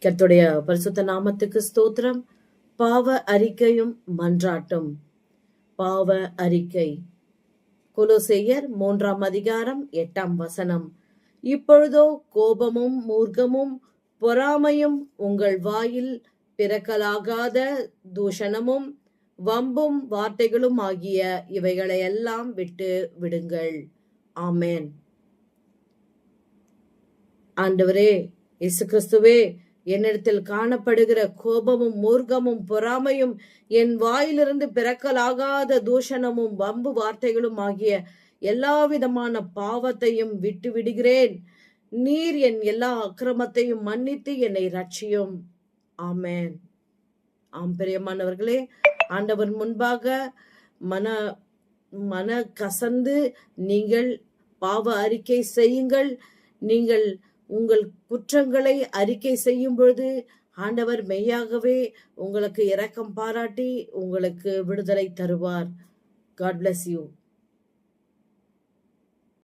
கர்த்தருடைய பரிசுத்த நாமத்துக்கு ஸ்தோத்திரம். பாவ அறிக்கையும் மன்றாட்டும். பாவ அறிக்கை. கொலோசேயர் 3:8. இப்பொழுதோ கோபமும் மூர்க்கமும் பொறாமையும் உங்கள் வாயில் பிறக்கலாகாத தூஷணமும் வம்பும் வார்த்தைகளும் ஆகிய இவைகளையெல்லாம் விட்டு விடுங்கள். ஆமென். ஆண்டவரே இயேசு கிறிஸ்துவே, என்னிடத்தில் காணப்படுகிற கோபமும் மூர்க்கமும் பொறாமையும் என் வாயிலிருந்து பிறக்கலாகாத தூஷணமும் வம்பு வார்த்தைகளும் ஆகிய எல்லா விதமான பாவத்தையும் விட்டு விடுகிறேன். நீர் என் எல்லா அக்கிரமத்தையும் மன்னித்து என்னை ரட்சியும். ஆமென். ஆம் பிரியமானவர்களே, ஆண்டவர் முன்பாக மன கசந்து நீங்கள் பாவ அறிக்கை செய்யுங்கள். நீங்கள் உங்கள் குற்றங்களை அறிக்கை செய்யும் பொழுது ஆண்டவர் மெய்யாகவே உங்களுக்கு இரக்கம் பாராட்டி உங்களுக்கு விடுதலை தருவார். God bless you.